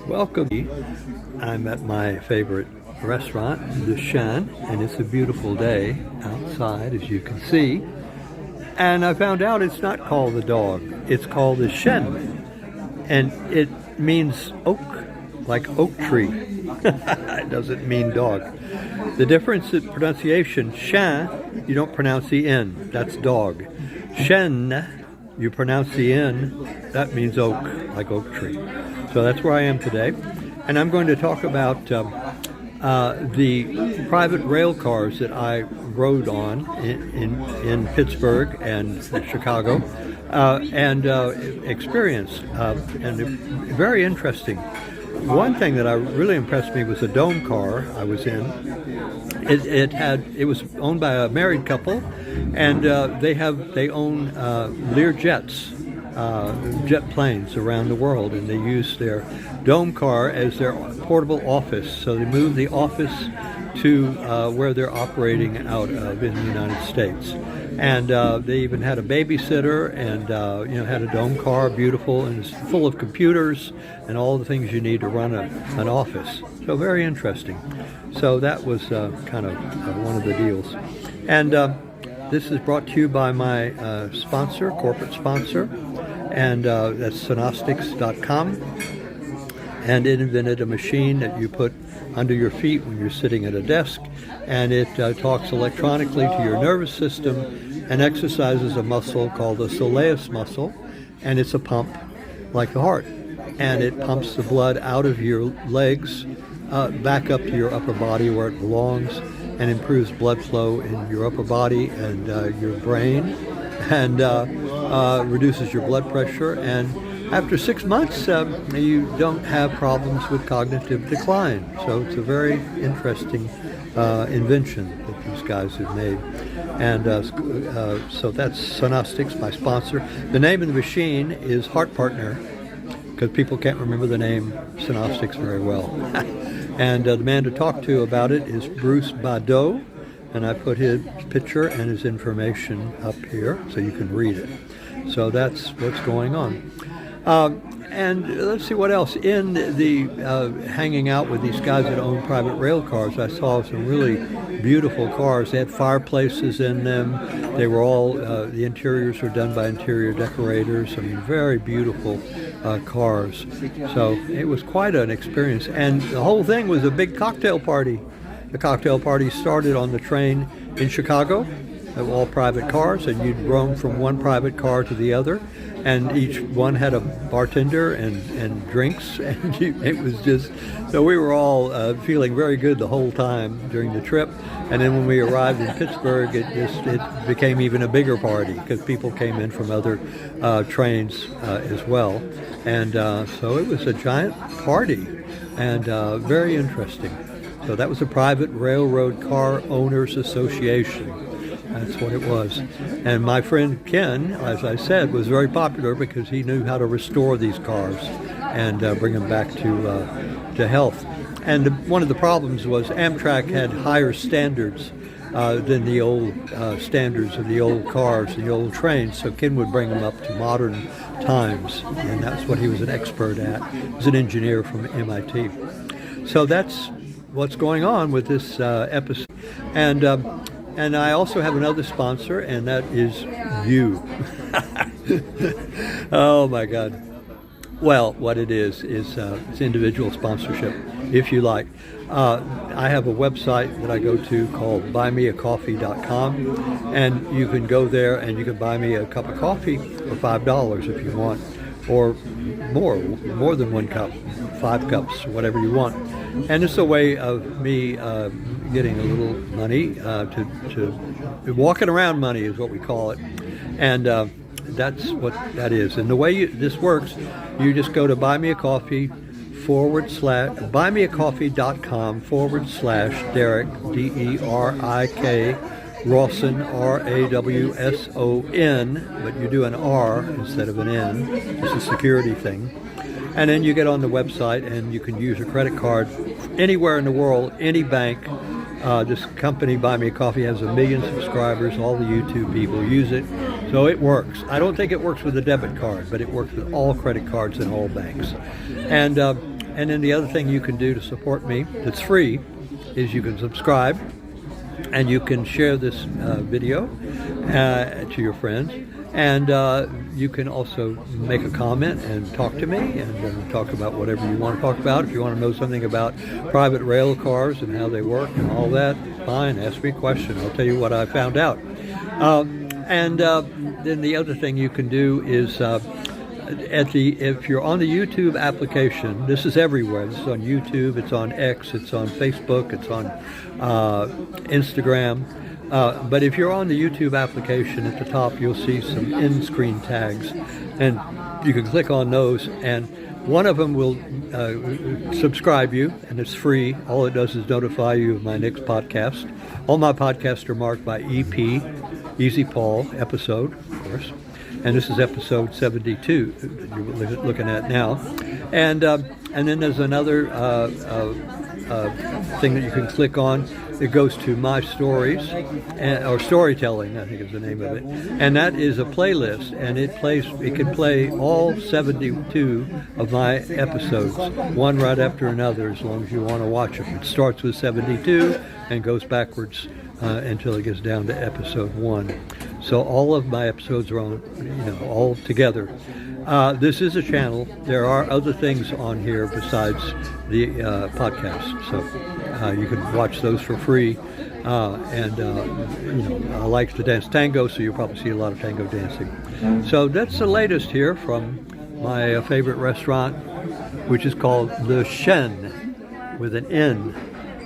Welcome. I'm at my favorite restaurant, the Shen, and it's a beautiful day outside, as you can see. And I found out it's not called the dog, it's called the Shen. And it means oak, like oak tree. It doesn't mean dog. The difference in pronunciation, Shen, you don't pronounce the N, that's dog. Shen, you pronounce the N, that means oak, like oak tree. So that's where I am today. And I'm going to talk about the private rail cars that I rode on in Pittsburgh and Chicago and experienced. And very interesting. One thing that really impressed me was a dome car I was in. It was owned by a married couple, and they own Lear jets. Jet planes around the world, and they use their dome car as their portable office. So they move the office to where they're operating out of in the United States. And they even had a babysitter, and had a dome car, beautiful, and it's full of computers and all the things you need to run an office. So very interesting. So that was kind of one of the deals. And this is brought to you by my sponsor, corporate sponsor, and that's Sonostics.com. And it invented a machine that you put under your feet when you're sitting at a desk, and it talks electronically to your nervous system and exercises a muscle called the soleus muscle, and it's a pump like the heart, and it pumps the blood out of your legs back up to your upper body where it belongs, and improves blood flow in your upper body and your brain, and reduces your blood pressure. And after 6 months, you don't have problems with cognitive decline. So it's a very interesting invention that these guys have made. And so that's Sonostics, my sponsor. The name of the machine is Heart Partner, because people can't remember the name Sonostics very well. And the man to talk to about it is Bruce Badeau, and I put his picture and his information up here so you can read it. So that's what's going on. And let's see what else. In the hanging out with these guys that own private rail cars, I saw some really beautiful cars. They had fireplaces in them. They were all, the interiors were done by interior decorators. I mean, very beautiful cars. So it was quite an experience. And the whole thing was a big cocktail party. The cocktail party started on the train in Chicago, all private cars, and you'd roam from one private car to the other, and each one had a bartender and drinks, and it was just, so we were all feeling very good the whole time during the trip. And then when we arrived in Pittsburgh, it became even a bigger party because people came in from other trains as well. And so it was a giant party, and very interesting. So that was a private railroad car owners association. That's what it was. And my friend Ken, as I said, was very popular because he knew how to restore these cars and bring them back to health. And one of the problems was Amtrak had higher standards than the old standards of the old cars, the old trains. So Ken would bring them up to modern times, and that's what he was an expert at. He was an engineer from MIT. So that's what's going on with this episode. And I also have another sponsor, and that is you. Oh my God. Well, what it is it's individual sponsorship, if you like. I have a website that I go to called buymeacoffee.com, and you can go there and you can buy me a cup of coffee for $5 if you want, or more than one cup, 5 cups, whatever you want. And it's a way of me getting a little money to walking around money is what we call it, and that's what that is. And the way this works, you just go to buymeacoffee buymeacoffee.com/Derek DERIK Rawson RAWSON, but you do an R instead of an N. It's a security thing. And then you get on the website and you can use a credit card anywhere in the world, any bank. This company, Buy Me a Coffee, has 1 million subscribers. All the YouTube people use it. So it works. I don't think it works with a debit card, but it works with all credit cards and all banks. And And then the other thing you can do to support me, that's free, is you can subscribe, and you can share this video to your friends, and you can also make a comment and talk to me, and talk about whatever you want to talk about. If you want to know something about private rail cars and how they work and all that, fine, ask me a question. I'll tell you what I found out. And then the other thing you can do is if you're on the YouTube application, this is everywhere. This is on YouTube, it's on X, it's on Facebook, it's on Instagram. But if you're on the YouTube application, at the top you'll see some in-screen tags, and you can click on those, and one of them will subscribe you, and it's free. All it does is notify you of my next podcast. All my podcasts are marked by EP, Easy Paul episode, of course. And this is episode 72 that you're looking at now. And then there's another thing that you can click on. It goes to My Stories, or Storytelling, I think is the name of it. And that is a playlist, and it can play all 72 of my episodes, one right after another, as long as you want to watch them. It starts with 72 and goes backwards until it gets down to episode 1. So all of my episodes are on, all together. This is a channel. There are other things on here besides the podcast, so you can watch those for free. I like to dance tango, so you'll probably see a lot of tango dancing. So that's the latest here from my favorite restaurant, which is called Le Chêne, with an N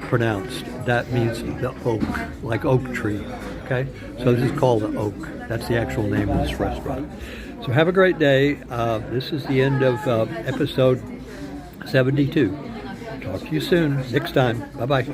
pronounced. That means the oak, like oak tree. Okay, so this is called the Oak. That's the actual name of this restaurant. So have a great day. This is the end of episode 72. Talk to you soon. Next time. Bye-bye.